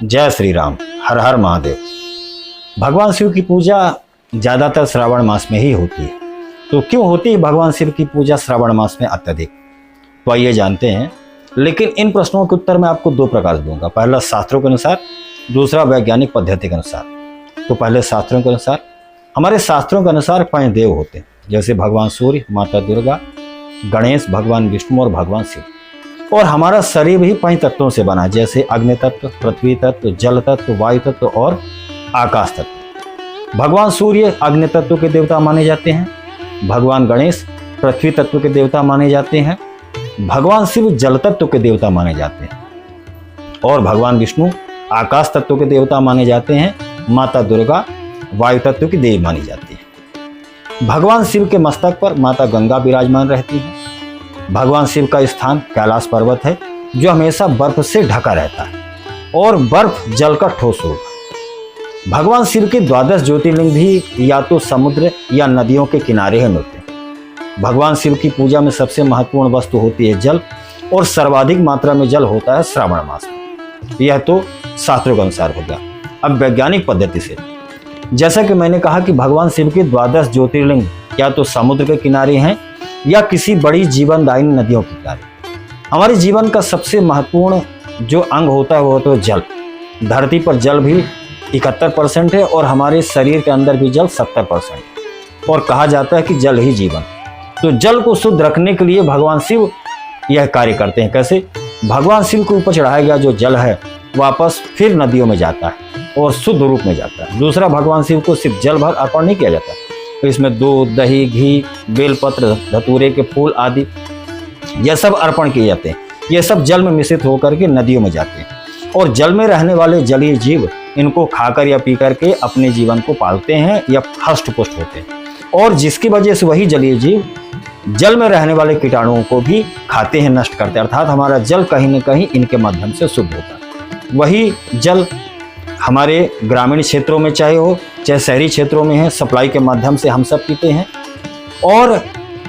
जय श्री राम। हर हर महादेव। भगवान शिव की पूजा ज़्यादातर श्रावण मास में ही होती है। तो क्यों होती है भगवान शिव की पूजा श्रावण मास में अत्यधिक, तो आइए जानते हैं। लेकिन इन प्रश्नों के उत्तर मैं आपको दो प्रकार से दूंगा। पहला शास्त्रों के अनुसार, दूसरा वैज्ञानिक पद्धति के अनुसार। तो पहले शास्त्रों के अनुसार, हमारे शास्त्रों के अनुसार 5 देव होते हैं, जैसे भगवान सूर्य, माता दुर्गा, गणेश, भगवान विष्णु और भगवान शिव। और हमारा शरीर भी 5 तत्वों से बना है, जैसे अग्नि तत्व, पृथ्वी तत्व, जल तत्व, वायु तत्व और आकाश तत्व। भगवान सूर्य अग्नि तत्व के देवता माने जाते हैं, भगवान गणेश पृथ्वी तत्व के देवता माने जाते हैं, भगवान शिव जल तत्व के देवता माने जाते हैं और भगवान विष्णु आकाश तत्व के देवता माने जाते हैं। माता दुर्गा वायु तत्व की देवी मानी जाती है। भगवान शिव के मस्तक पर माता गंगा विराजमान रहती है। भगवान शिव का स्थान कैलाश पर्वत है, जो हमेशा बर्फ से ढका रहता है और बर्फ जल का ठोस रूप है। भगवान शिव के 12 ज्योतिर्लिंग भी या तो समुद्र या नदियों के किनारे ही मिलते हैं। भगवान शिव की पूजा में सबसे महत्वपूर्ण वस्तु होती है जल, और सर्वाधिक मात्रा में जल होता है श्रावण मास में। यह तो शास्त्रों के अनुसार हो गया। अब वैज्ञानिक पद्धति से, जैसा कि मैंने कहा कि भगवान शिव के 12 ज्योतिर्लिंग या तो समुद्र के किनारे हैं या किसी बड़ी जीवनदायिनी नदियों के किनारे। हमारे जीवन का सबसे महत्वपूर्ण जो अंग होता है वो तो जल। धरती पर जल भी 71% है और हमारे शरीर के अंदर भी जल 70%। और कहा जाता है कि जल ही जीवन। तो जल को शुद्ध रखने के लिए भगवान शिव यह कार्य करते हैं। कैसे? भगवान शिव के ऊपर चढ़ाया गया जो जल है वापस फिर नदियों में जाता है और शुद्ध रूप में जाता है। दूसरा, भगवान शिव को सिर्फ जल भर अर्पण नहीं किया जाता, तो इसमें दूध, दही, घी, बेलपत्र, धतूरे के फूल आदि यह सब अर्पण किए जाते हैं। ये सब जल में मिश्रित होकर के नदियों में जाते हैं और जल में रहने वाले जलीय जीव इनको खाकर या पी करके अपने जीवन को पालते हैं या हष्ट पुष्ट होते हैं। और जिसकी वजह से वही जलीय जीव जल में रहने वाले कीटाणुओं को भी खाते हैं, नष्ट करते हैं। अर्थात हमारा जल कहीं न कहीं इनके माध्यम से शुद्ध होता है। वही जल हमारे ग्रामीण क्षेत्रों में चाहे हो चाहे शहरी क्षेत्रों में है, सप्लाई के माध्यम से हम सब पीते हैं। और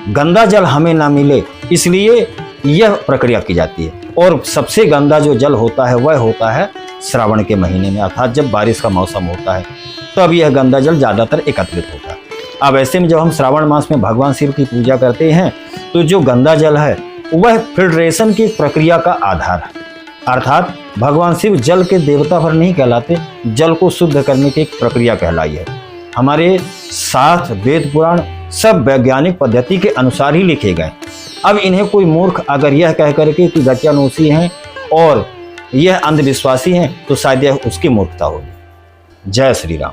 गंदा जल हमें ना मिले इसलिए यह प्रक्रिया की जाती है। और सबसे गंदा जो जल होता है वह होता है श्रावण के महीने में, अर्थात जब बारिश का मौसम होता है तब यह गंदा जल ज़्यादातर एकत्रित होता है। अब ऐसे में जब हम श्रावण मास में भगवान शिव की पूजा करते हैं तो जो गंदा जल है वह फिल्ट्रेशन की प्रक्रिया का आधार है। अर्थात भगवान शिव जल के देवता भर नहीं कहलाते, जल को शुद्ध करने की एक प्रक्रिया कहलाई है। हमारे शास्त्र, वेद, पुराण सब वैज्ञानिक पद्धति के अनुसार ही लिखे गए। अब इन्हें कोई मूर्ख अगर यह कह करके कि दकियानूसी हैं और यह अंधविश्वासी हैं तो शायद यह उसकी मूर्खता होगी। जय श्री राम।